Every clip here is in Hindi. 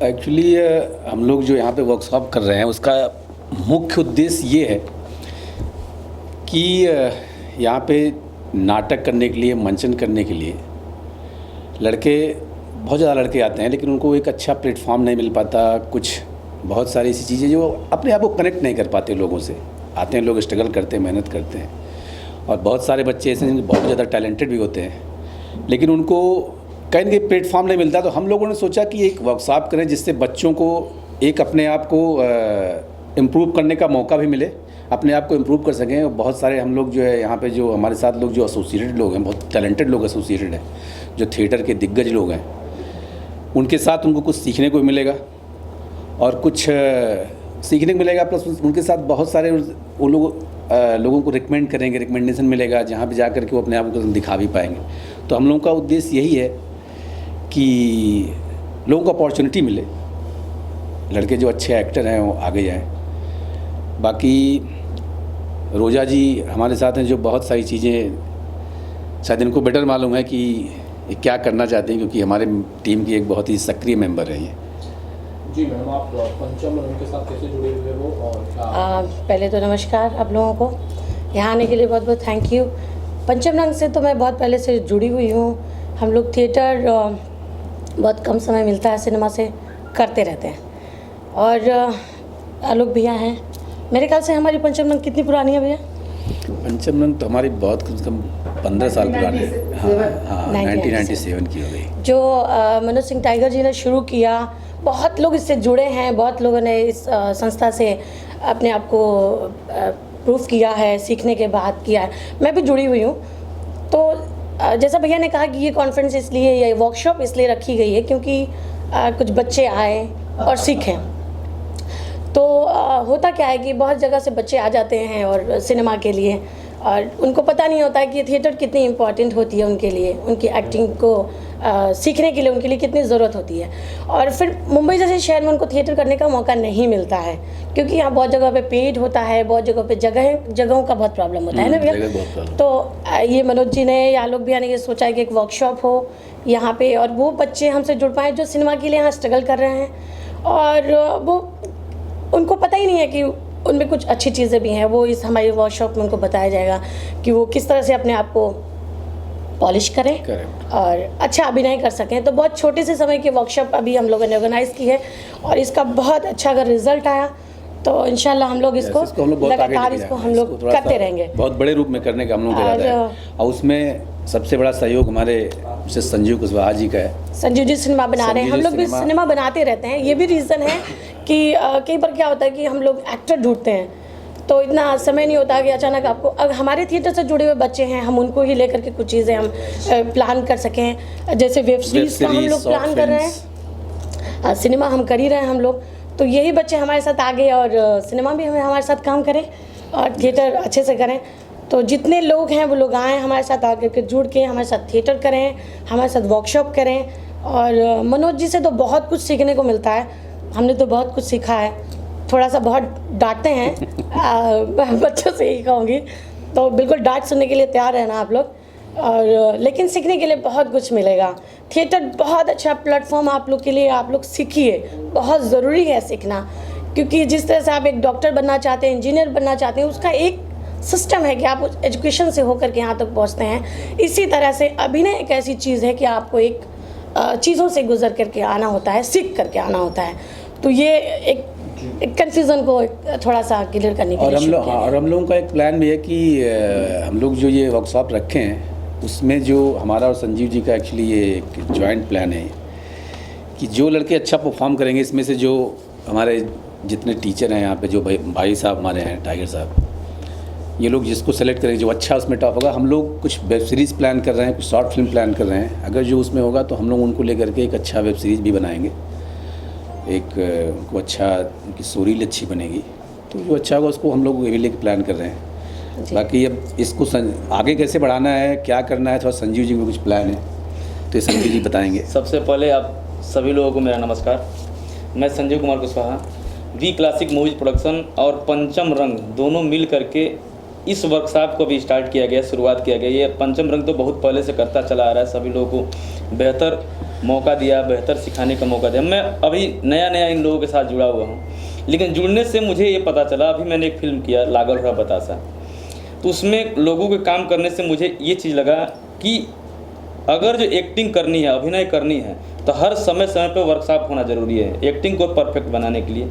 एक्चुअली हम लोग जो यहाँ पे वर्कशॉप कर रहे हैं उसका मुख्य उद्देश्य ये है कि यहाँ पे नाटक करने के लिए, मंचन करने के लिए लड़के, बहुत ज़्यादा लड़के आते हैं, लेकिन उनको एक अच्छा प्लेटफॉर्म नहीं मिल पाता। कुछ बहुत सारी ऐसी चीज़ें जो अपने आप को कनेक्ट नहीं कर पाते लोगों से। आते हैं लोग, स्ट्रगल करते हैं, मेहनत करते हैं, और बहुत सारे बच्चे ऐसे हैं बहुत ज़्यादा टैलेंटेड भी होते हैं, लेकिन उनको कहीं ना कहीं प्लेटफॉर्म नहीं मिलता। तो हम लोगों ने सोचा कि एक वर्कशॉप करें जिससे बच्चों को एक अपने आप को इम्प्रूव करने का मौका भी मिले, अपने आप को इम्प्रूव कर सकें। बहुत सारे हम लोग जो है यहाँ पे, जो हमारे साथ लोग जो एसोसिएटेड लोग हैं, बहुत टैलेंटेड लोग एसोसिएटेड हैं, जो थिएटर के दिग्गज लोग हैं, उनके साथ उनको कुछ सीखने को मिलेगा और कुछ सीखने को मिलेगा, प्लस उनके साथ बहुत सारे वो लोगों को रिकमेंड करेंगे, रिकमेंडेशन मिलेगा, जहाँ पे जा कर के वो अपने आप को दिखा भी पाएंगे। तो हम लोगों का उद्देश्य यही है कि लोगों को अपॉर्चुनिटी मिले, लड़के जो अच्छे एक्टर हैं वो आगे जाएं। बाकी रोजा जी हमारे साथ हैं, जो बहुत सारी चीज़ें शायद इनको बेटर मालूम है कि ये क्या करना चाहते हैं, क्योंकि हमारे टीम की एक बहुत ही सक्रिय मेंबर है ये। जी मैडम, आप पंचम रंग के साथ कैसे जुड़े हुए हो और क्या? पहले तो नमस्कार आप लोगों को, यहाँ आने के लिए बहुत बहुत थैंक यू। पंचम रंग से तो मैं बहुत पहले से जुड़ी हुई हूँ। हम लोग थिएटर बहुत कम समय मिलता है सिनेमा से, करते रहते हैं। और आलोक भैया हैं, मेरे ख्याल से हमारी पंचम रंग कितनी पुरानी है भैया? पंचम रंग तो हमारी बहुत कम 15 साल पुरानी है। हाँ, 1997 की हो गई। जो मनोज सिंह टाइगर जी ने शुरू किया, बहुत लोग इससे जुड़े हैं, बहुत लोगों ने इस संस्था से अपने आप को प्रूफ किया है, सीखने के बाद किया है। मैं भी जुड़ी हुई हूँ। तो जैसा भैया ने कहा कि ये कॉन्फ्रेंस इसलिए, ये वर्कशॉप इसलिए रखी गई है क्योंकि कुछ बच्चे आए और सीखें। तो होता क्या है कि बहुत जगह से बच्चे आ जाते हैं और सिनेमा के लिए, और उनको पता नहीं होता है कि थिएटर कितनी इम्पॉर्टेंट होती है उनके लिए, उनकी एक्टिंग को सीखने के लिए उनके लिए कितनी ज़रूरत होती है। और फिर मुंबई जैसे शहर में उनको थिएटर करने का मौका नहीं मिलता है, क्योंकि यहाँ बहुत जगह पे पेड होता है, बहुत जगह पे जगहों का बहुत प्रॉब्लम होता है ना भैया। तो ये मनोज जी ने या आलोक भैया ने ये सोचा है कि एक वर्कशॉप हो यहाँ पे, और वो बच्चे हमसे जुड़ पाएँ जो सिनेमा के लिए यहाँ स्ट्रगल कर रहे हैं, और वो उनको पता ही नहीं है कि उनमें कुछ अच्छी चीज़ें भी हैं। वो इस हमारी वर्कशॉप में उनको बताया जाएगा कि वो किस तरह से अपने आप को पॉलिश करें और अच्छा अभिनय कर सकें। तो बहुत छोटे से समय की वर्कशॉप अभी हम लोगों ने ऑर्गेनाइज़ की है, और इसका बहुत अच्छा अगर रिजल्ट आया तो इंशाल्लाह हम लोग इसको लगातार इसको हम लोग करते रहेंगे। बहुत बड़े रूप में करने का हम लोग का इरादा है, और उसमें सबसे बड़ा सहयोग हमारे मिसेस संजीव कुशवाहा जी का है। संजीव जी सिनेमा बना रहे हैं, हम लोग भी सिनेमा बनाते रहते हैं। ये भी रीज़न है कि कई बार क्या होता है कि हम लोग एक्टर ढूंढते हैं, तो इतना समय नहीं होता कि अचानक आपको, अगर हमारे थिएटर से जुड़े हुए बच्चे हैं, हम उनको ही लेकर के कुछ चीज़ें हम प्लान कर सकें। जैसे वेब सीरीज़ का हम लोग प्लान कर रहे हैं, सिनेमा हम कर ही रहे हैं हम लोग। तो यही बच्चे हमारे साथ आगे और सिनेमा भी हमारे साथ काम करें और थिएटर अच्छे से करें। तो जितने लोग हैं वो लोग आएँ हमारे साथ, आकर के जुड़ के हमारे साथ थिएटर करें, हमारे साथ वर्कशॉप करें। और मनोज जी से तो बहुत कुछ सीखने को मिलता है, हमने तो बहुत कुछ सीखा है। थोड़ा सा बहुत डांटते हैं बच्चों से ही कहूँगी, तो बिल्कुल डांट सुनने के लिए तैयार रहना आप लोग, और लेकिन सीखने के लिए बहुत कुछ मिलेगा। थिएटर बहुत अच्छा प्लेटफॉर्म आप लोग के लिए, आप लोग सीखिए, बहुत ज़रूरी है सीखना। क्योंकि जिस तरह से आप एक डॉक्टर बनना चाहते हैं, इंजीनियर बनना चाहते हैं, उसका एक सिस्टम है कि आप उस एजुकेशन से होकर के यहाँ तक पहुँचते हैं। इसी तरह से अभिनय एक ऐसी चीज़ है कि आपको एक चीज़ों से गुजर करके आना होता है, सीख करके आना होता है। तो ये एक कन्फ्यूज़न को थोड़ा सा क्लियर करने के लिए और हम लोगों का एक प्लान भी है कि हम लोग जो ये वर्कशॉप रखे हैं उसमें जो हमारा और संजीव जी का एक्चुअली ये एक जॉइंट प्लान है कि जो लड़के अच्छा परफॉर्म करेंगे, इसमें से जो हमारे जितने टीचर हैं यहाँ पे, जो भाई साहब हमारे हैं, टाइगर साहब, ये लोग जिसको सेलेक्ट करेंगे, जो अच्छा उसमें टॉप होगा, हम लोग कुछ वेब सीरीज़ प्लान कर रहे हैं, कुछ शॉर्ट फिल्म प्लान कर रहे हैं। अगर जो उसमें होगा तो हम लोग उनको लेकर के एक अच्छा वेब सीरीज़ भी बनाएंगे, एक उनको अच्छा, उनकी स्टोरी अच्छी बनेगी। तो जो अच्छा होगा उसको हम लोग ये भी लेकर प्लान कर रहे हैं। बाकी अब इसको आगे कैसे बढ़ाना है, क्या करना है, थोड़ा संजीव जी को कुछ प्लान है, तो ये संजीव जी बताएंगे। सबसे पहले आप सभी लोगों को मेरा नमस्कार। मैं Sanjeev Kumar Kushwaha, V Classic Movies Production और पंचम रंग दोनों मिल करके इस वर्कशॉप को भी स्टार्ट किया गया, शुरुआत किया गया। ये पंचम रंग तो बहुत पहले से करता चला आ रहा है, सभी लोगों को बेहतर मौका दिया, बेहतर सिखाने का मौका दिया। मैं अभी नया नया इन लोगों के साथ जुड़ा हुआ हूँ, लेकिन जुड़ने से मुझे ये पता चला, अभी मैंने एक फ़िल्म किया लागल रहा बतासा, तो उसमें लोगों के काम करने से मुझे ये चीज़ लगा कि अगर जो एक्टिंग करनी है, अभिनय करनी है, तो हर समय समय पे वर्कशॉप होना ज़रूरी है एक्टिंग को परफेक्ट बनाने के लिए।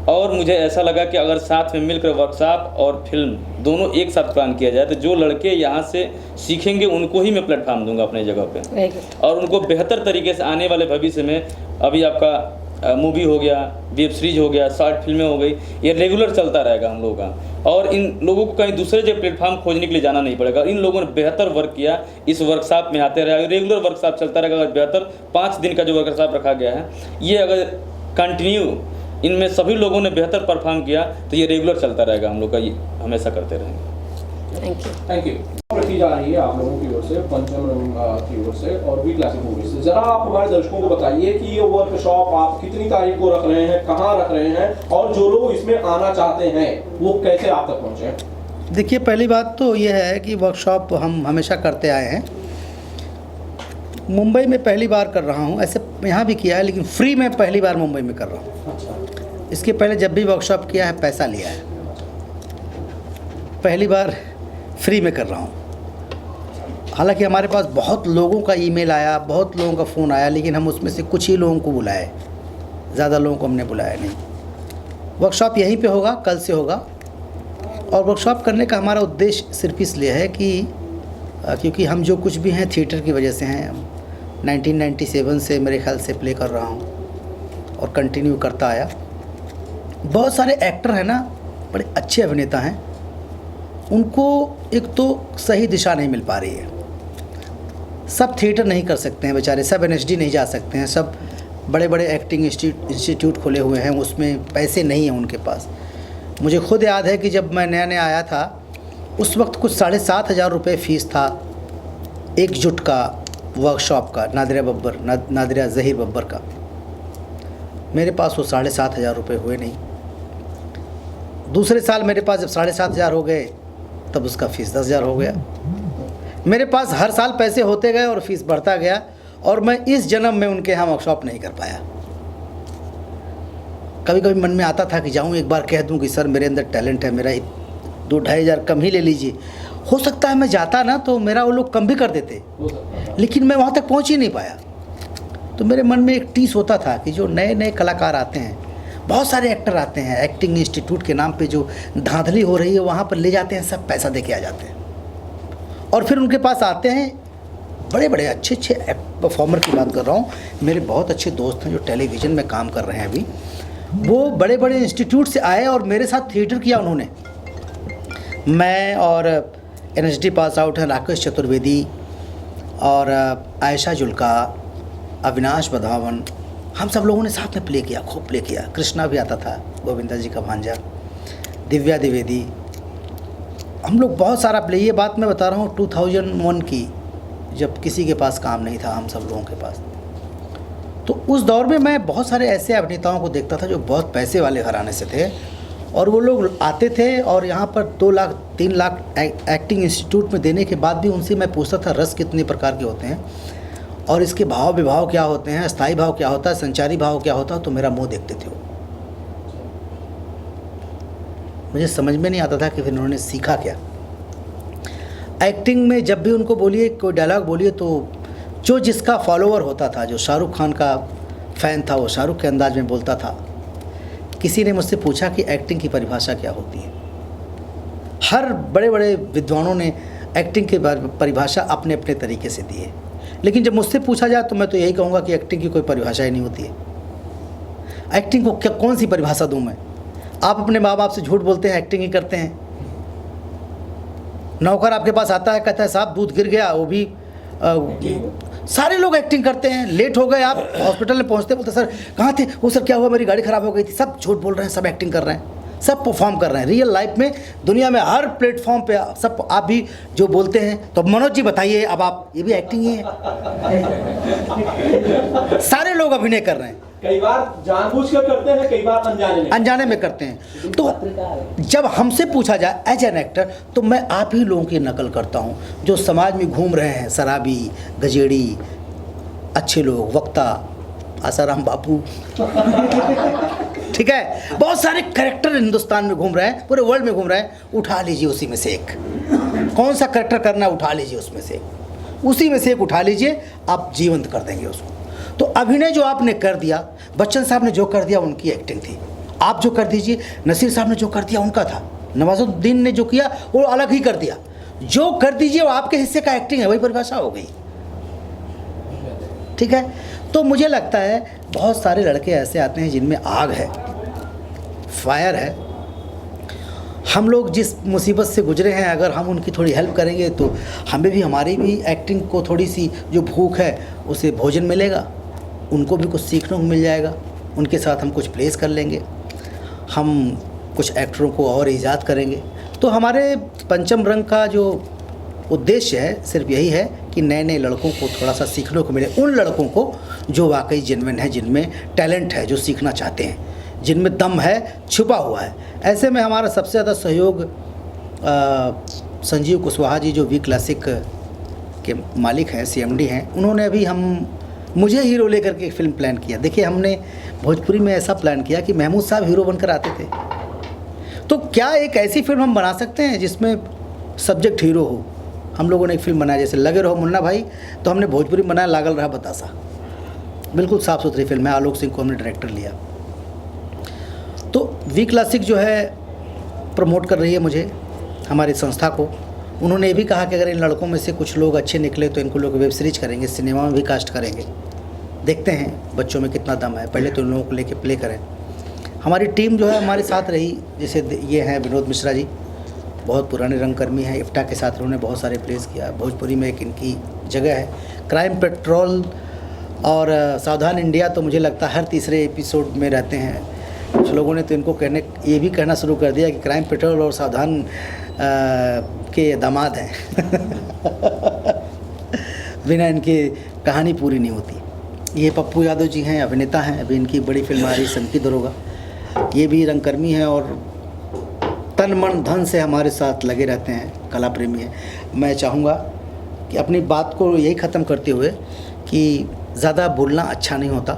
और मुझे ऐसा लगा कि अगर साथ में मिलकर वर्कशॉप और फिल्म दोनों एक साथ प्लान किया जाए, तो जो लड़के यहाँ से सीखेंगे उनको ही मैं प्लेटफॉर्म दूंगा अपने जगह पे, वेरी गुड। और उनको बेहतर तरीके से आने वाले भविष्य में, अभी आपका मूवी हो गया, वेब सीरीज हो गया, शॉर्ट फिल्में हो गई, ये रेगुलर चलता रहेगा हम लोगों का। और इन लोगों को कहीं दूसरे जो प्लेटफॉर्म खोजने के लिए जाना नहीं पड़ेगा। इन लोगों ने बेहतर वर्क किया, इस वर्कशॉप में आते रहे, रेगुलर वर्कशॉप चलता रहेगा। अगर बेहतर 5 दिन का जो वर्कशॉप रखा गया है, ये अगर कंटिन्यू इनमें सभी लोगों ने बेहतर परफॉर्म किया, तो ये रेगुलर चलता रहेगा, हम लोग का ये हमेशा करते रहेंगे। Thank you. रखी जा रही है आप लोगों की ओर से, पंचम रंग की ओर से और वी क्लासिक मूवी से। जरा आप हमारे दर्शकों को बताइए कि ये वर्कशॉप आप कितनी तारीख को रख रहे हैं, कहाँ रख रहे हैं, और जो लोग इसमें आना चाहते हैं वो कैसे आप तक पहुँचे? देखिए, पहली बात तो ये है कि वर्कशॉप हम हमेशा करते आए हैं। मुंबई में पहली बार कर रहा हूँ, ऐसे यहाँ भी किया है, लेकिन फ्री में पहली बार मुंबई में कर रहा हूँ। अच्छा। इसके पहले जब भी वर्कशॉप किया है पैसा लिया है, पहली बार फ्री में कर रहा हूँ। हालांकि हमारे पास बहुत लोगों का ईमेल आया, बहुत लोगों का फ़ोन आया, लेकिन हम उसमें से कुछ ही लोगों को बुलाए, ज़्यादा लोगों को हमने बुलाया नहीं। वर्कशॉप यहीं पे होगा, कल से होगा। और वर्कशॉप करने का हमारा उद्देश्य सिर्फ इसलिए है कि क्योंकि हम जो कुछ भी हैं थिएटर की वजह से हैं। 1997 से मेरे ख्याल से प्ले कर रहा हूँ और कंटिन्यू करता आया। बहुत सारे एक्टर हैं ना, बड़े अच्छे अभिनेता हैं, उनको एक तो सही दिशा नहीं मिल पा रही है। सब थिएटर नहीं कर सकते हैं बेचारे, सब NSD नहीं जा सकते हैं, सब बड़े बड़े एक्टिंग इंस्टीट्यूट खोले हुए हैं, उसमें पैसे नहीं हैं उनके पास। मुझे खुद याद है कि जब मैं नया नया आया था, उस वक्त कुछ 7,500 रुपये फ़ीस था एकजुट का, वर्कशॉप का, नादिरा ज़हीर बब्बर का। मेरे पास वो 7,500 रुपये हुए नहीं। दूसरे साल मेरे पास जब 7,500 हो गए, तब उसका फ़ीस 10,000 हो गया। मेरे पास हर साल पैसे होते गए और फीस बढ़ता गया, और मैं इस जन्म में उनके यहाँ वर्कशॉप नहीं कर पाया। कभी कभी मन में आता था कि जाऊँ एक बार कह दूँ कि सर मेरे अंदर टैलेंट है, मेरा 2-2.5 हज़ार कम ही ले लीजिए। हो सकता है मैं जाता ना तो मेरा वो लोग कम भी कर देते, लेकिन मैं वहाँ तक पहुँच ही नहीं पाया। तो मेरे मन में एक टीस होता था कि जो नए नए कलाकार आते हैं, बहुत सारे एक्टर आते हैं, एक्टिंग इंस्टीट्यूट के नाम पे जो धांधली हो रही है वहाँ पर ले जाते हैं, सब पैसा दे के आ जाते हैं, और फिर उनके पास आते हैं बड़े बड़े अच्छे परफॉर्मर की बात कर रहा हूँ। मेरे बहुत अच्छे दोस्त हैं जो टेलीविज़न में काम कर रहे हैं अभी, वो बड़े बड़े इंस्टीट्यूट से आए और मेरे साथ थिएटर किया उन्होंने। मैं और NSD पास आउट हैं राकेश चतुर्वेदी और आयशा जुल्का, अविनाश बधावन, हम सब लोगों ने साथ में प्ले किया, खूब प्ले किया। कृष्णा भी आता था, गोविंदा जी का भांजा, दिव्या द्विवेदी, हम लोग बहुत सारा प्ले। ये बात मैं बता रहा हूँ 2001 की, जब किसी के पास काम नहीं था हम सब लोगों के पास। तो उस दौर में मैं बहुत सारे ऐसे अभिनेताओं को देखता था जो बहुत पैसे वाले घराने से थे, और वो लोग आते थे और यहाँ पर 2 लाख 3 लाख एक्टिंग इंस्टीट्यूट में देने के बाद भी उनसे मैं पूछता था रस कितने प्रकार के होते हैं और इसके भाव विभाव क्या होते हैं, स्थायी भाव क्या होता है, संचारी भाव क्या होता है। तो मेरा मुंह देखते थे वो, मुझे समझ में नहीं आता था कि फिर उन्होंने सीखा क्या। एक्टिंग में जब भी उनको बोलिए कोई डायलॉग बोलिए, तो जो जिसका फॉलोअर होता था, जो शाहरुख खान का फ़ैन था, वो शाहरुख के अंदाज में बोलता था। किसी ने मुझसे पूछा कि एक्टिंग की परिभाषा क्या होती है। हर बड़े बड़े विद्वानों ने एक्टिंग की परिभाषा अपने अपने तरीके से दी है, लेकिन जब मुझसे पूछा जाए तो मैं तो यही कहूँगा कि एक्टिंग की कोई परिभाषा ही नहीं होती है। एक्टिंग को क्या कौन सी परिभाषा दूँ मैं? आप अपने माँ बाप से झूठ बोलते हैं, एक्टिंग ही करते हैं। नौकर आपके पास आता है, कहता है साहब दूध गिर गया, वो भी सारे लोग एक्टिंग करते हैं। लेट हो गए, आप हॉस्पिटल में पहुंचते, बोलते सर कहाँ थे? वो सर क्या हुआ, मेरी गाड़ी ख़राब हो गई थी। सब झूठ बोल रहे हैं, सब एक्टिंग कर रहे हैं, सब परफॉर्म कर रहे हैं। रियल लाइफ में दुनिया में हर प्लेटफॉर्म पे सब आप भी जो बोलते हैं। तो मनोज जी बताइए, अब आप, ये भी एक्टिंग ही है। सारे लोग अभिनय कर रहे हैं, कई बार जानबूझकर करते हैं, कई बार अनजाने में करते हैं। तो जब हमसे पूछा जाए एज एन एक्टर, तो मैं आप ही लोगों की नकल करता हूँ जो समाज में घूम रहे हैं, शराबी, गजेड़ी, अच्छे लोग, वक्ता, आसाराम बापू, ठीक है, बहुत सारे कैरेक्टर हिंदुस्तान में घूम रहे हैं, पूरे वर्ल्ड में घूम रहे हैं। उठा लीजिए उसी में से एक, कौन सा कैरेक्टर करना है उठा लीजिए उसमें से एक, उसी में से एक उठा लीजिए, आप जीवंत कर देंगे उसको। तो अभिनय जो आपने कर दिया, बच्चन साहब ने जो कर दिया उनकी एक्टिंग थी, आप जो कर दीजिए, नसीर साहब ने जो कर दिया उनका था, नवाजुद्दीन ने जो किया वो अलग ही कर दिया, जो कर दीजिए वो आपके हिस्से का एक्टिंग है, वही परिभाषा हो गई, ठीक है। तो मुझे लगता है बहुत सारे लड़के ऐसे आते हैं जिनमें आग है, फायर है। हम लोग जिस मुसीबत से गुजरे हैं, अगर हम उनकी थोड़ी हेल्प करेंगे तो हमें भी, हमारी भी एक्टिंग को थोड़ी सी जो भूख है उसे भोजन मिलेगा, उनको भी कुछ सीखने को मिल जाएगा, उनके साथ हम कुछ प्लेस कर लेंगे, हम कुछ एक्टरों को और ईजाद करेंगे। तो हमारे पंचम रंग का जो उद्देश्य है सिर्फ यही है कि नए नए लड़कों को थोड़ा सा सीखने को मिले, उन लड़कों को जो वाकई जेन्युइन है, जिनमें टैलेंट है, जो सीखना चाहते हैं, जिनमें दम है, छुपा हुआ है। ऐसे में हमारा सबसे ज़्यादा सहयोग संजीव कुशवाहा जी, जो वी क्लासिक के मालिक हैं, CMD हैं, उन्होंने अभी मुझे हीरो लेकर के एक फिल्म प्लान किया। देखिए, हमने भोजपुरी में ऐसा प्लान किया कि महमूद साहब हीरो बनकर आते थे, तो क्या एक ऐसी फिल्म हम बना सकते हैं जिसमें सब्जेक्ट हीरो हो। हम लोगों ने एक फिल्म बनाई, जैसे लगे रहो मुन्ना भाई, तो हमने भोजपुरी में बनाया लागल रहा बतासा, बिल्कुल साफ़ सुथरी फिल्म है, आलोक सिंह को हमने डायरेक्टर लिया। तो वी क्लासिक जो है प्रमोट कर रही है मुझे, हमारी संस्था को। उन्होंने ये भी कहा कि अगर इन लड़कों में से कुछ लोग अच्छे निकले तो इनको लोग वेब सीरीज करेंगे, सिनेमा में भी कास्ट करेंगे। देखते हैं बच्चों में कितना दम है, पहले तो इन लोगों को लेके प्ले करें। हमारी टीम जो है हमारे साथ रही, जैसे ये हैं विनोद मिश्रा जी, बहुत पुराने रंगकर्मी हैं, इफ्टा के साथ उन्होंने बहुत सारे प्लेस किया। भोजपुरी में एक इनकी जगह है। क्राइम पेट्रोल और सावधान इंडिया तो मुझे लगता है हर तीसरे एपिसोड में रहते हैं। कुछ लोगों ने तो इनको ये भी कहना शुरू कर दिया कि क्राइम पेट्रोल और सावधान के दामाद हैं बिना इनके कहानी पूरी नहीं होती। ये पप्पू यादव जी हैं, अभिनेता हैं, अभी इनकी बड़ी फिल्म आ रही संकी दरोगा। ये भी रंगकर्मी हैं और तन मन धन से हमारे साथ लगे रहते हैं, कला प्रेमी हैं। मैं चाहूँगा कि अपनी बात को यही ख़त्म करते हुए कि ज़्यादा बोलना अच्छा नहीं होता,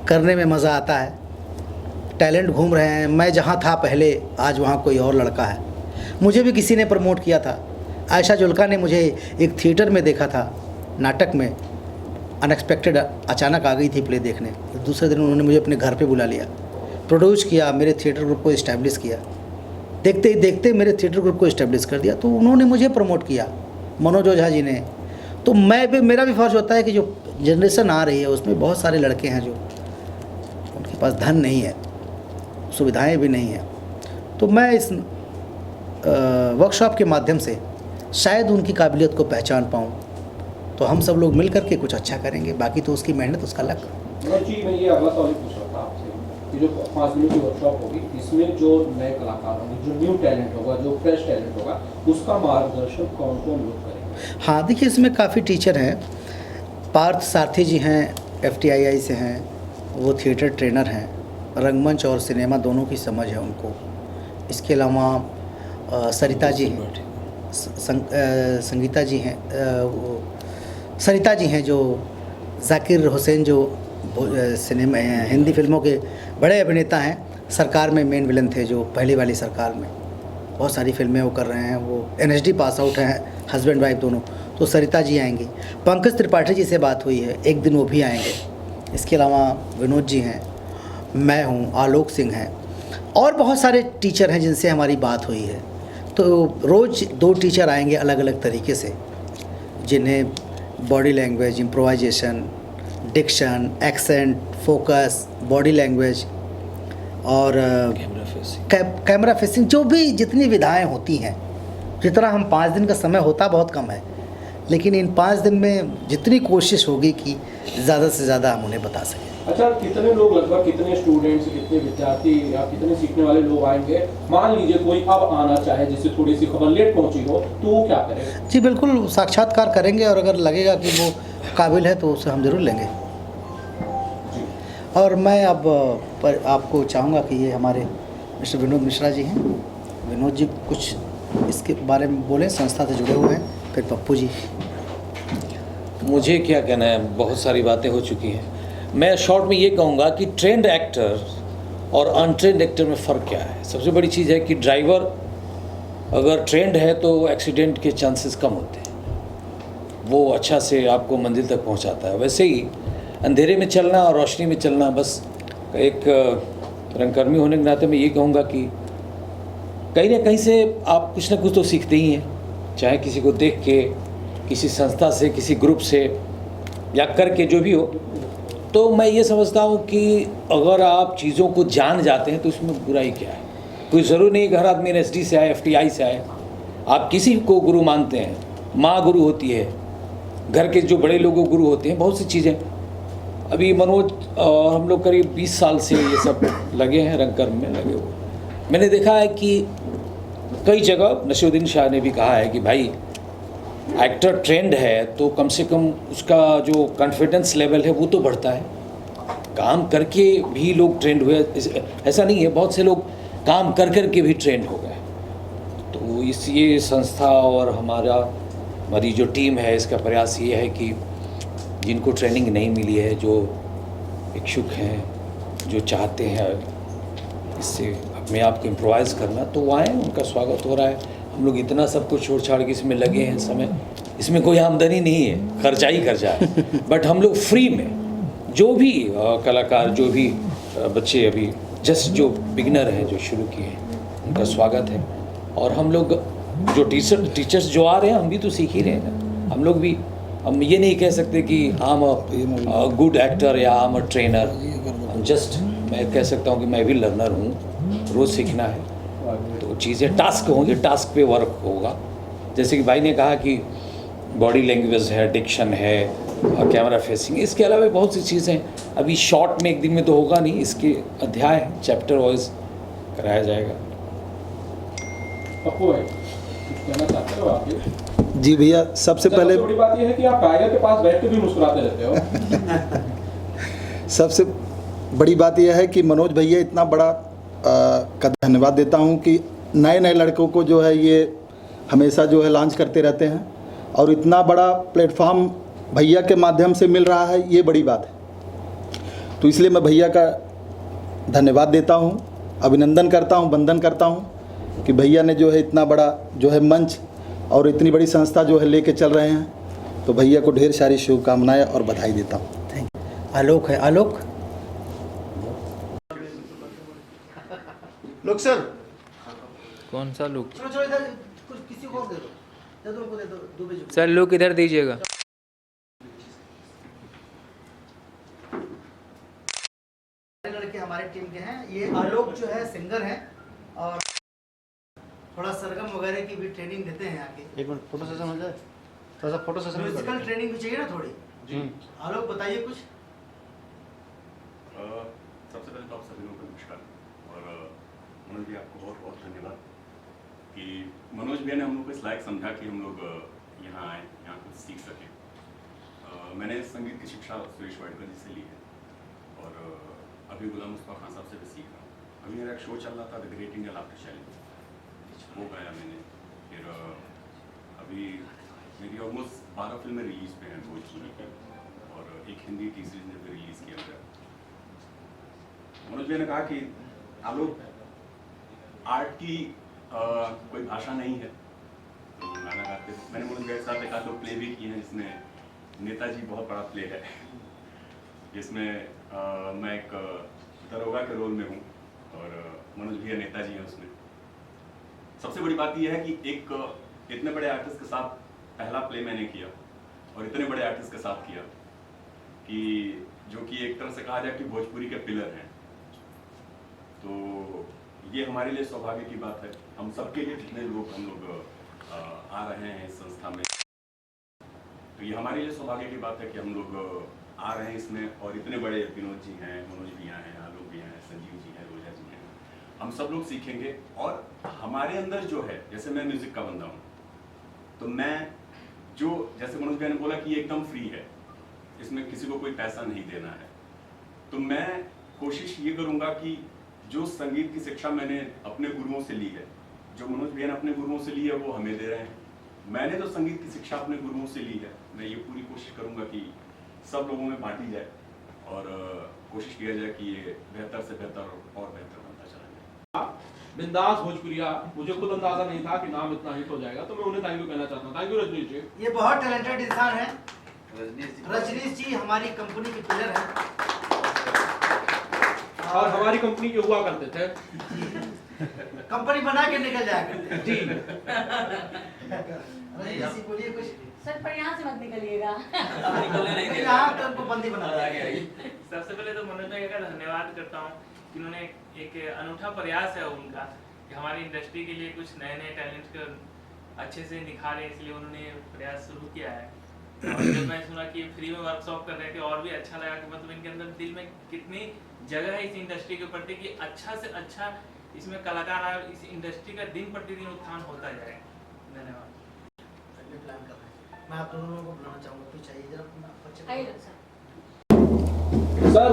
करने में मज़ा आता है। टैलेंट घूम रहे हैं, मैं जहाँ था पहले आज वहाँ कोई और लड़का है। मुझे भी किसी ने प्रमोट किया था, आयशा जुल्का ने मुझे एक थिएटर में देखा था, नाटक में, अनएक्सपेक्टेड अचानक आ गई थी प्ले देखने। दूसरे दिन उन्होंने मुझे अपने घर पे बुला लिया, प्रोड्यूस किया, मेरे थिएटर ग्रुप को इस्टेब्लिश किया। देखते ही देखते मेरे थिएटर ग्रुप को इस्टेब्लिश कर दिया, तो उन्होंने मुझे प्रमोट किया, मनोज ओझा जी ने। तो मेरा भी फ़र्ज़ होता है कि जो जनरेशन आ रही है उसमें बहुत सारे लड़के हैं जो उनके पास धन नहीं है, सुविधाएं भी नहीं हैं। तो मैं इस वर्कशॉप के माध्यम से शायद उनकी काबिलियत को पहचान पाऊँ, तो हम सब लोग मिल कर के कुछ अच्छा करेंगे। बाकी तो उसकी मेहनत, उसका लक। जी, मैं ये अगला सवाल पूछ रहा था आपसे कि जो 5 दिनों की वर्कशॉप होगी, इसमें जो नए कलाकार होंगे, जो न्यू टैलेंट होगा, जो फ्रेश टैलेंट होगा, उसका मार्गदर्शन कौन कौन लोग करेंगे? हाँ, देखिए, इसमें काफ़ी टीचर हैं। पार्थ सारथी जी हैं, FTII से हैं, वो थिएटर ट्रेनर हैं, रंगमंच और सिनेमा दोनों की समझ है उनको। इसके अलावा सरिता जी हैं, संगीता जी हैं, सरिता जी हैं जो जाकिर हुसैन, जो सिनेमा हिंदी फिल्मों के बड़े अभिनेता हैं, सरकार में मेन विलन थे, जो पहली वाली सरकार में बहुत सारी फिल्में वो कर रहे हैं। वो NSD पास आउट हैं, हस्बैंड वाइफ दोनों। तो सरिता जी आएंगी। पंकज त्रिपाठी जी से बात हुई है, एक दिन वो भी आएंगे। इसके अलावा विनोद जी हैं, मैं हूँ, आलोक सिंह हैं, और बहुत सारे टीचर हैं जिनसे हमारी बात हुई है। तो रोज़ 2 टीचर आएंगे अलग अलग तरीके से, जिन्हें body language, improvisation, diction, accent, focus, body language और कैमरा फेसिंग, जो भी जितनी विधाएं होती हैं, जितना हम 5 दिन का समय होता बहुत कम है, लेकिन इन 5 दिन में जितनी कोशिश होगी कि ज़्यादा से ज़्यादा हम उन्हें बता सकें। अच्छा, कितने लोग, लगभग कितने स्टूडेंट्स, कितने विद्यार्थी या कितने सीखने वाले लोग आएंगे? मान लीजिए कोई अब आना चाहे, जिससे थोड़ी सी खबर लेट पहुंची हो, तो वो क्या करेगा? जी बिल्कुल, साक्षात्कार करेंगे और अगर लगेगा कि वो काबिल है तो उसे हम ज़रूर लेंगे। और मैं अब पर आपको चाहूँगा कि ये हमारे मिस्टर विनोद मिश्रा जी हैं, विनोद जी कुछ इसके बारे में बोलें, संस्था से जुड़े हुए हैं। फिर पप्पू जी। मुझे क्या कहना है, बहुत सारी बातें हो चुकी हैं। मैं शॉर्ट में ये कहूँगा कि ट्रेंड एक्टर और अनट्रेंड एक्टर में फ़र्क क्या है। सबसे बड़ी चीज़ है कि ड्राइवर अगर ट्रेंड है तो एक्सीडेंट के चांसेस कम होते हैं, वो अच्छा से आपको मंजिल तक पहुंचाता है। वैसे ही अंधेरे में चलना और रोशनी में चलना, बस एक रंगकर्मी होने के नाते मैं ये कहूँगा कि कहीं ना कहीं से आप कुछ ना कुछ तो सीखते ही हैं, चाहे किसी को देख के, किसी संस्था से, किसी ग्रुप से या करके, जो भी हो। तो मैं ये समझता हूँ कि अगर आप चीज़ों को जान जाते हैं तो इसमें बुराई क्या है। कोई ज़रूरी नहीं कि हर आदमी एनएसडी से आए, एफटीआई से आए। आप किसी को गुरु मानते हैं, माँ गुरु होती है, घर के जो बड़े लोगों गुरु होते हैं, बहुत सी चीज़ें। अभी मनोज हम लोग करीब 20 साल से ये सब लगे हैं, रंगकर्म में लगे हुए। मैंने देखा है कि कई जगह नसीरुद्दीन शाह ने भी कहा है कि भाई एक्टर ट्रेंड है तो कम से कम उसका जो कॉन्फिडेंस लेवल है वो तो बढ़ता है। काम करके भी लोग ट्रेंड हुए, ऐसा नहीं है, बहुत से लोग काम कर कर के भी ट्रेंड हो गए। तो इस ये संस्था और हमारी जो टीम है, इसका प्रयास ये है कि जिनको ट्रेनिंग नहीं मिली है, जो इच्छुक हैं, जो चाहते हैं इससे अपने आप को इम्प्रोवाइज़ करना, तो वो आएँ, उनका स्वागत हो रहा है। हम लोग इतना सब कुछ छोड़ छाड़ के इसमें लगे हैं समय, इसमें कोई आमदनी नहीं है, खर्चा ही खर्चा है। बट हम लोग फ्री में जो भी कलाकार, जो भी बच्चे अभी जस्ट जो बिगिनर हैं, जो शुरू किए हैं, उनका स्वागत है। और हम लोग जो टीचर्स जो आ रहे हैं, हम भी तो सीख ही रहे हैं। हम लोग भी, हम ये नहीं कह सकते कि I am a good actor या I am a trainer. Just मैं कह सकता हूँ कि मैं भी लर्नर हूँ, रोज़ सीखना है। तो चीज़ें टास्क होंगे, टास्क पे वर्क होगा। जैसे कि भाई ने कहा कि बॉडी लैंग्वेज है, डिक्शन है, कैमरा फेसिंग, इसके अलावा बहुत सी चीज़ें अभी शॉर्ट में एक दिन में तो होगा नहीं, इसके अध्याय चैप्टर वाइज कराया जाएगा। पप्पू भाई कहना चाहते हो आप? ये जी भैया, सबसे पहले बड़ी बात यह है कि आप टाइगर के पास बैठ के भी मुस्कुराते रहते हो। सबसे बड़ी बात यह है कि मनोज भैया इतना बड़ा का धन्यवाद देता हूं कि नए नए लड़कों को जो है ये हमेशा जो है लॉन्च करते रहते हैं, और इतना बड़ा प्लेटफॉर्म भैया के माध्यम से मिल रहा है, ये बड़ी बात है। तो इसलिए मैं भैया का धन्यवाद देता हूं, अभिनंदन करता हूं, वंदन करता हूं कि भैया ने जो है इतना बड़ा जो है मंच और इतनी बड़ी संस्था जो है लेके चल रहे हैं। तो भैया को ढेर सारी शुभकामनाएं और बधाई देता हूँ। Thank you. आलोक है, आलोक। लोग सर, कौन सा लुक? किसी को दे दो, उनको दे दो। सर लुक इधर दीजिएगा। लड़के हमारे टीम के हैं। ये आलोक जो है सिंगर हैं और थोड़ा सरगम वगैरह की भी ट्रेनिंग देते हैं आगे। एक मिनट, फोटो सेशन हो जाए, थोड़ा सा फोटो सेशन। म्यूजिकल ट्रेनिंग भी चाहिए ना थोड़ी जी। आलोक बताइए कुछ। सबसे पहले तो आप सभी लोगों को नमस्कार, और मनोज जी आपको बहुत बहुत धन्यवाद कि मनोज भैया ने हम लोग को इस लायक समझा कि हम लोग यहाँ आए, यहाँ कुछ सीख सकें। मैंने संगीत की शिक्षा सुरेश वाडकर जी से ली है और अभी गुलाम मुस्तफा खान साहब से भी सीख रहा हूँ। अभी मेरा एक शो चल रहा था the great India laughter challenge, वो गाया मैंने। फिर अभी मेरी ऑलमोस्ट 12 फिल्में रिलीज पे हैं भोजपुरी की, और एक हिंदी टी सीरीज ने भी रिलीज किया गया। मनोज भैया ने कहा कि आलोक, आर्ट की कोई भाषा नहीं है। तो गाना गाते, मैंने मनोज भैया के साथ एक आध दो प्ले भी किए हैं, जिसमें नेताजी बहुत बड़ा प्ले है, जिसमें मैं एक दरोगा के रोल में हूँ और मनोज भैया नेताजी हैं उसमें। सबसे बड़ी बात यह है कि एक इतने बड़े आर्टिस्ट के साथ पहला प्ले मैंने किया, और इतने बड़े आर्टिस्ट के साथ किया कि जो कि एक तरह से कहा जाए कि भोजपुरी के पिलर हैं। तो ये हमारे लिए सौभाग्य की बात है, हम सबके लिए, जितने लोग हम लोग आ रहे हैं इस संस्था में। तो ये हमारे लिए सौभाग्य की बात है कि हम लोग आ रहे हैं इसमें, और इतने बड़े विनोद जी हैं, मनोज भी हैं, आलोक भी हैं, संजीव जी हैं, रोजा जी हैं, हम सब लोग सीखेंगे। और हमारे अंदर जो है, जैसे मैं म्यूजिक का बंदा हूँ, तो मैं जो, जैसे मनोज भाई ने बोला कि ये एकदम फ्री है, इसमें किसी को कोई पैसा नहीं देना है, तो मैं कोशिश ये करूँगा कि जो संगीत की शिक्षा मैंने अपने गुरुओं से ली है, जो मनोज भैया ने अपने गुरुओं से ली है, वो हमें दे रहे हैं, मैंने तो संगीत की शिक्षा अपने गुरुओं से ली है। मैं ये पूरी कोशिश करूंगा कि सब लोगों में बांटी जाए और कोशिश किया जाए कि ये बेहतर से बेहतर और बेहतर बनता चला जाए। बिंदास भोजपुरिया, मुझे खुद अंदाजा नहीं था कि नाम इतना हिट हो जाएगा, तो मैं उन्हें थैंक यू कहना चाहता हूँ। थैंक यू रजनीश जी। ये बहुत टैलेंटेड इंसान है रजनीश जी, हमारी कंपनी के पिलर हैं और हमारी कंपनी के हुआ करते थे। कंपनी बना के निकल जाया करते जी रजनीश जी बोलिए कुछ। सर पर यहाँ से मत निकलिएगा। यहाँ तो उनको बंदी बना दिया। सबसे पहले तो मनोज भाई का धन्यवाद करता हूँ कि उन्होंने एक अनूठा प्रयास है उनका कि हमारी इंडस्ट्री के लिए कुछ नए नए टैलेंट को अच्छे से निखारे, इसलिए उन्होंने प्रयास शुरू किया है। और जब मैं सुना कि फ्री में वर्कशॉप कर रहे थे और भी अच्छा लगा कि मतलब इनके अंदर दिल में कितनी जगह है इस इंडस्ट्री के प्रति कि अच्छा से अच्छा इसमें कलाकार आए और इस इंडस्ट्री का दिन प्रतिदिन उत्थान होता जाए। धन्यवाद। मैं आप दोनों को बुलाना चाहूँगा, तो चाहिए जरा आइए सर,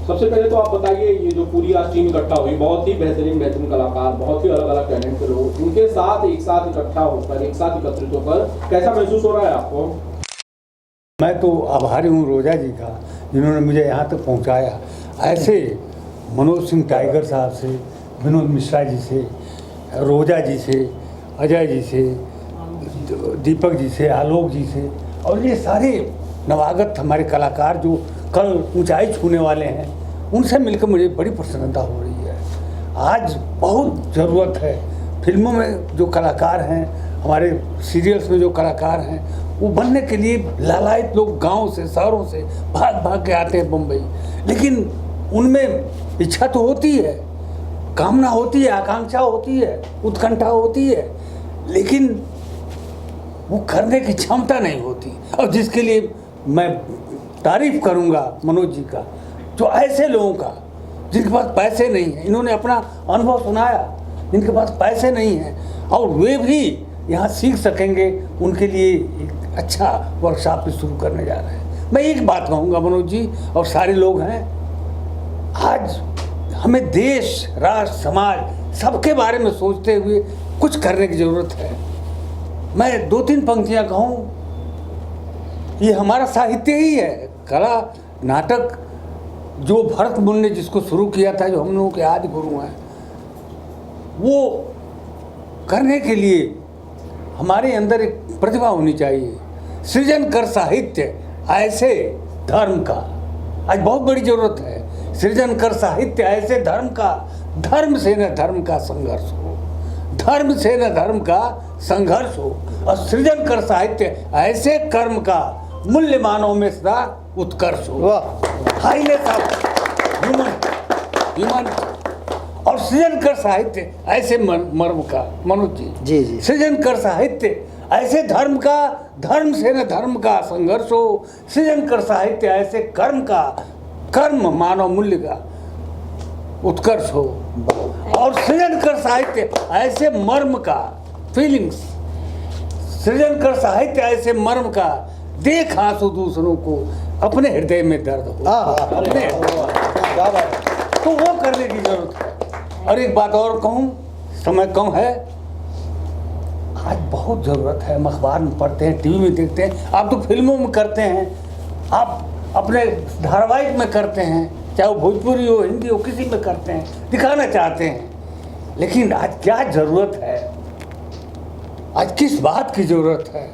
सबसे पहले तो आप बताइए, ये जो पूरी आज टीम इकट्ठा हुई, बहुत ही बेहतरीन कलाकार, बहुत ही अलग अलग टैलेंट के लोग, उनके साथ एक साथ इकट्ठा होकर, एक साथ एकत्रित होकर कैसा महसूस हो रहा है आपको? मैं तो आभारी हूँ रोजा जी का, जिन्होंने मुझे यहाँ तक पहुँचाया। ऐसे मनोज सिंह टाइगर साहब से, विनोद मिश्रा जी से, रोजा जी से, अजय जी से, दीपक जी से, आलोक जी से, और ये सारे नवागत हमारे कलाकार जो कल ऊंचाई छूने वाले हैं, उनसे मिलकर मुझे बड़ी प्रसन्नता हो रही है। आज बहुत ज़रूरत है, फिल्मों में जो कलाकार हैं, हमारे सीरियल्स में जो कलाकार हैं, वो बनने के लिए लालायित लोग गांव से, शहरों से भाग भाग के आते हैं बम्बई, लेकिन उनमें इच्छा तो होती है, कामना होती है, आकांक्षा होती है, उत्कंठा होती है, लेकिन वो करने की क्षमता नहीं होती। और जिसके लिए मैं तारीफ करूंगा मनोज जी का, जो ऐसे लोगों का जिनके पास पैसे नहीं हैं, इन्होंने अपना अनुभव सुनाया, जिनके पास पैसे नहीं हैं और वे भी यहाँ सीख सकेंगे, उनके लिए एक अच्छा वर्कशॉप भी शुरू करने जा रहे हैं। मैं एक बात कहूँगा मनोज जी और सारे लोग हैं, आज हमें देश, राष्ट्र, समाज सबके बारे में सोचते हुए कुछ करने की ज़रूरत है। मैं दो तीन पंक्तियाँ कहूँ, ये हमारा साहित्य ही है, कला नाटक जो भरत मुनि ने जिसको शुरू किया था, जो हम लोगों के आदि गुरु हैं, वो करने के लिए हमारे अंदर एक प्रतिभा होनी चाहिए। सृजन कर साहित्य ऐसे धर्म का, आज बहुत बड़ी ज़रूरत है। सृजन कर साहित्य ऐसे धर्म का, धर्म से न धर्म का संघर्ष हो, धर्म से न धर्म का संघर्ष हो, और सृजन कर साहित्य ऐसे कर्म का, मूल्य मानव में सदा उत्कर्ष हो। हाईनेस ऑफ ह्यूमन और सृजन कर साहित्य ऐसे मर्म का, मनोज जी जी, सृजन कर साहित्य ऐसे धर्म का, धर्म से न धर्म का संघर्ष हो, सृजन कर साहित्य ऐसे कर्म का, कर्म मानव मूल्य का उत्कर्ष हो, और सृजन कर साहित्य ऐसे मर्म का, फीलिंग्स, सृजन कर साहित्य ऐसे मर्म का, देख आंसू दूसरों को, अपने हृदय में दर्द हो, अपने तो वो करने की जरूरत है। और एक बात और कहूँ, समय कम है, आज बहुत ज़रूरत है। हम अखबार में पढ़ते हैं, टीवी में देखते हैं, आप तो फिल्मों में करते हैं, आप अपने धारावाहिक में करते हैं, चाहे वो भोजपुरी हो, हिंदी हो, किसी में करते हैं, दिखाना चाहते हैं, लेकिन आज क्या ज़रूरत है, आज किस बात की ज़रूरत है,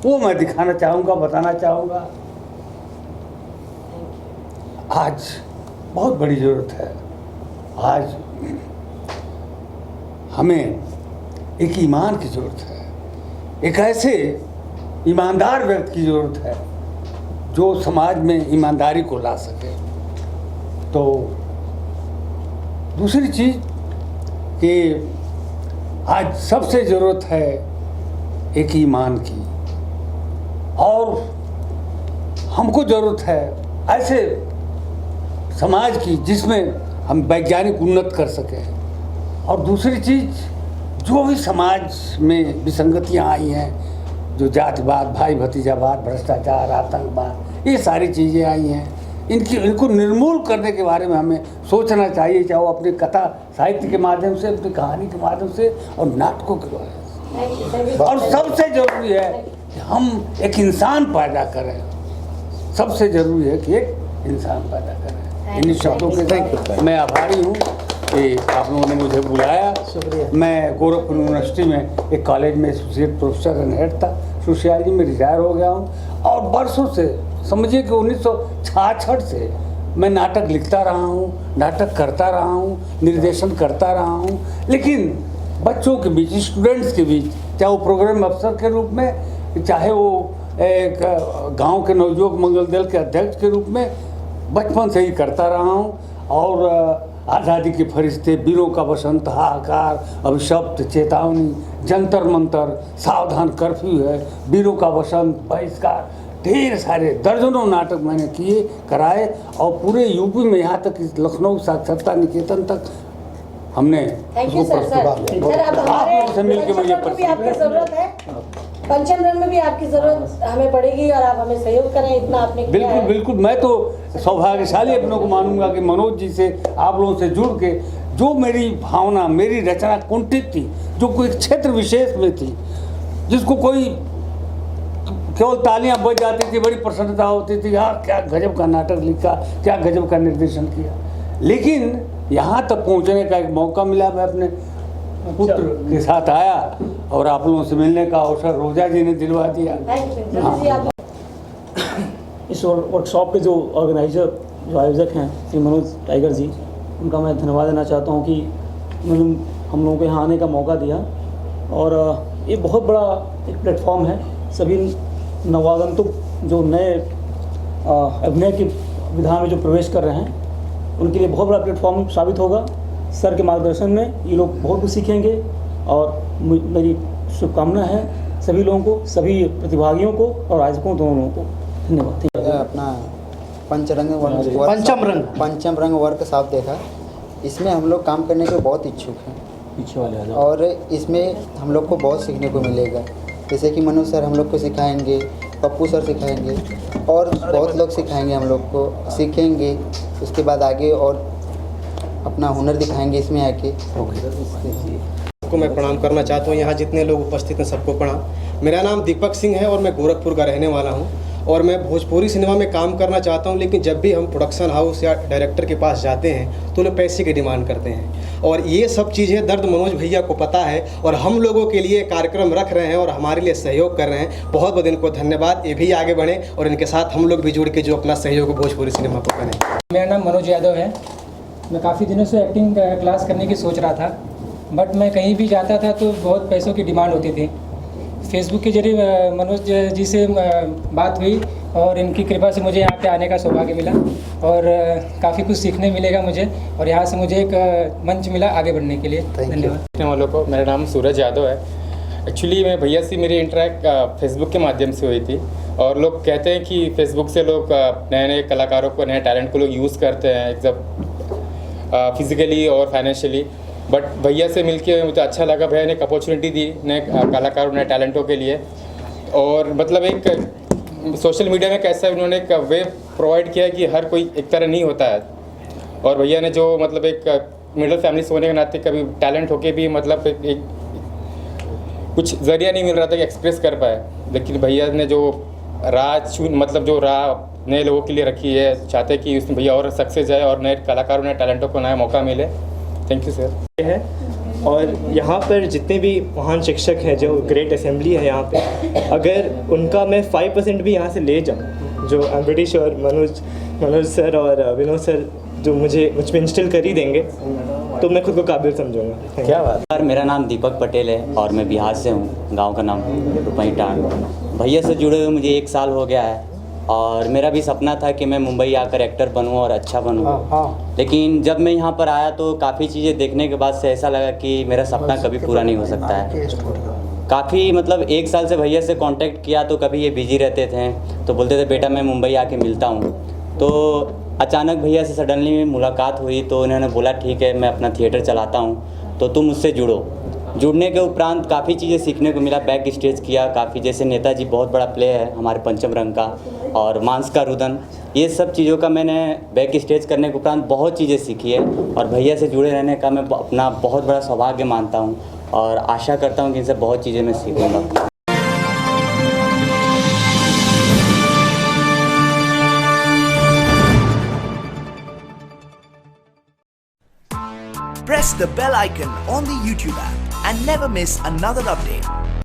वो मैं दिखाना चाहूँगा, बताना चाहूँगा। आज बहुत बड़ी ज़रूरत है। आज हमें एक ईमान की ज़रूरत है, एक ऐसे ईमानदार व्यक्ति की ज़रूरत है जो समाज में ईमानदारी को ला सके। तो दूसरी चीज़ कि आज सबसे ज़रूरत है एक ईमान की, और हमको ज़रूरत है ऐसे समाज की जिसमें हम वैज्ञानिक उन्नत कर सकें। और दूसरी चीज़, जो भी समाज में विसंगतियाँ आई हैं, जो जातिवाद, भाई भतीजावाद, भ्रष्टाचार, आतंकवाद, ये सारी चीज़ें आई हैं, इनको निर्मूल करने के बारे में हमें सोचना चाहिए, चाहे वो अपनी कथा साहित्य के माध्यम से, अपनी कहानी के माध्यम से और नाटकों के द्वारा। और सबसे ज़रूरी है कि हम एक इंसान पैदा करें। सबसे ज़रूरी है कि एक इंसान पैदा करें। इन शब्दों के साथ मैं आभारी हूँ कि आप लोगों ने मुझे बुलाया। शुक्रिया। मैं गोरखपुर यूनिवर्सिटी में एक कॉलेज में एसोसिएट प्रोफेसर एंड हेड था। सोशियोलॉजी में रिटायर हो गया हूँ और बरसों से, समझिए कि 1966 से मैं नाटक लिखता रहा हूँ, नाटक करता रहा हूँ, निर्देशन करता रहा हूँ। लेकिन बच्चों के बीच, स्टूडेंट्स के बीच, चाहे वो प्रोग्राम अफसर के रूप में, चाहे वो एक गांव के नवयुवक मंगल दल के अध्यक्ष के रूप में, बचपन से ही करता रहा हूँ। और आज़ादी के फरिश्ते, वीरों का बसंत, हाहाकार, अभिशप्त, चेतावनी, जंतर मंतर, सावधान कर्फ्यू है, वीरों का बसंत, बहिष्कार, ढेर सारे दर्जनों नाटक मैंने किए, कराए। और पूरे यूपी में, यहाँ तक कि लखनऊ साक्षरता निकेतन तक हमने उसको प्रस्तुत किया। आप लोगों से मिलकर मुझे आपकी ज़रूरत है, पंचम रंग में भी आपकी ज़रूरत हमें पड़ेगी और आप हमें सहयोग करें, इतना आपने किया बिल्कुल है। बिल्कुल। मैं तो सौभाग्यशाली अपनों को मानूंगा कि मनोज जी से, आप लोगों से जुड़ के, जो मेरी भावना, मेरी रचना कुंठित थी, जो कोई क्षेत्र विशेष में थी, जिसको कोई केवल तालियां बज जाती थी, बड़ी प्रसन्नता होती थी, हाँ क्या गजब का नाटक लिखा, क्या गजब का निर्देशन किया। लेकिन यहाँ तक पहुँचने का एक मौका मिला। मैं अपने पुत्र के साथ आया और आप लोगों से मिलने का अवसर रोजा जी ने दिलवा दिया। इस वर्कशॉप के जो ऑर्गेनाइजर, जो आयोजक हैं श्री मनोज टाइगर जी, उनका मैं धन्यवाद देना चाहता हूं कि उन्होंने हम लोगों को यहाँ आने का मौका दिया। और ये बहुत बड़ा एक प्लेटफॉर्म है। सभी नवागंतुक जो नए अभिनय की विधा में जो प्रवेश कर रहे हैं, उनके लिए बहुत बड़ा प्लेटफॉर्म साबित होगा। सर के मार्गदर्शन में ये लोग बहुत कुछ सीखेंगे और मेरी शुभकामना है सभी लोगों को, सभी प्रतिभागियों को और आयोजकों दोनों को। धन्यवाद। अपना पंचम रंग वर्कशॉप देखा, इसमें हम लोग काम करने के बहुत इच्छुक हैं पीछे वाले और इसमें हम लोग को बहुत सीखने को मिलेगा। जैसे कि मनोज सर हम लोग को सिखाएंगे, पप्पू सर सिखाएंगे और बहुत लोग सिखाएंगे, हम लोग को सीखेंगे। उसके बाद आगे और अपना हुनर दिखाएंगे इसमें आके। को मैं प्रणाम करना चाहता हूँ। यहाँ जितने लोग उपस्थित हैं सबको प्रणाम। मेरा नाम दीपक सिंह है और मैं गोरखपुर का रहने वाला हूँ और मैं भोजपुरी सिनेमा में काम करना चाहता हूँ। लेकिन जब भी हम प्रोडक्शन हाउस या डायरेक्टर के पास जाते हैं तो लोग पैसे की डिमांड करते हैं और ये सब चीज़ें दर्द मनोज भैया को पता है और हम लोगों के लिए कार्यक्रम रख रहे हैं और हमारे लिए सहयोग कर रहे हैं। बहुत बहुत इनको धन्यवाद। ये भी आगे बढ़ें और इनके साथ हम लोग भी जुड़ के जो अपना सहयोग भोजपुरी सिनेमा को करें। मेरा नाम मनोज यादव है। मैं काफ़ी दिनों से एक्टिंग क्लास करने की सोच रहा था, बट मैं कहीं भी जाता था तो बहुत पैसों की डिमांड होती थी। फेसबुक के जरिए मनोज जी से बात हुई और इनकी कृपा से मुझे यहाँ पे आने का सौभाग्य मिला और काफ़ी कुछ सीखने मिलेगा मुझे और यहाँ से मुझे एक मंच मिला आगे बढ़ने के लिए। धन्यवाद। वालों को मेरा नाम सूरज यादव है। एक्चुअली मैं भैया से मेरी इंटरेक्ट फेसबुक के माध्यम से हुई थी और लोग कहते हैं कि फेसबुक से लोग नए नए कलाकारों को, नए टैलेंट को लोग यूज़ करते हैं एकदम फिज़िकली और फाइनेंशियली। बट भैया से मिलके मुझे अच्छा लगा। भैया ने एक अपॉर्चुनिटी दी नए कलाकारों, नए टैलेंटों के लिए और मतलब एक सोशल मीडिया में कैसा उन्होंने एक वे प्रोवाइड किया कि हर कोई एक तरह नहीं होता है। और भैया ने जो मतलब एक मिडिल फैमिली से होने के नाते कभी टैलेंट होके भी मतलब एक कुछ ज़रिया नहीं मिल रहा था कि एक्सप्रेस कर पाए, लेकिन भैया ने जो मतलब जो राह नए लोगों के लिए रखी है, चाहते हैं कि उसमें भैया और सक्सेस जाए और नए कलाकारों, नए टैलेंटों को नया मौका मिले। Thank you sir. है और यहाँ पर जितने भी महान शिक्षक हैं, जो ग्रेट असेंबली है यहाँ पे, अगर उनका मैं 5% भी यहाँ से ले जाऊँ, जो I am pretty sure Manoj sir और विनोद सर जो मुझ में इंस्टॉल कर ही देंगे, तो मैं खुद को काबिल समझूंगा। क्या बात। सर मेरा नाम दीपक पटेल है और मैं बिहार से हूँ। गांव का नाम रुपई टांड। भैया से जुड़े हुए मुझे 1 साल हो गया है और मेरा भी सपना था कि मैं मुंबई आकर एक्टर बनूं और अच्छा बनूं। लेकिन जब मैं यहाँ पर आया तो काफ़ी चीज़ें देखने के बाद से ऐसा लगा कि मेरा सपना कभी पूरा नहीं हो सकता है। काफ़ी मतलब 1 साल से भैया से कांटेक्ट किया तो कभी ये बिजी रहते थे, तो बोलते थे बेटा मैं मुंबई आके मिलता हूँ। तो अचानक भैया से सडनली मुलाकात हुई तो उन्होंने बोला ठीक है मैं अपना थिएटर चलाता हूँ तो तुम मुझसे जुड़ो। जुड़ने के उपरांत काफ़ी चीज़ें सीखने को मिला। बैक स्टेज किया काफ़ी, जैसे नेताजी बहुत बड़ा प्ले है हमारे पंचम रंग का और मांस का रुदन, ये सब चीज़ों का मैंने बैक स्टेज करने के उपरांत बहुत चीज़ें सीखी है और भैया से जुड़े रहने का मैं अपना बहुत बड़ा सौभाग्य मानता हूँ। और आशा करता हूँ कि इनसे बहुत चीज़ें मैं सीखूँगा। Press the bell icon on the YouTube app and never miss another update.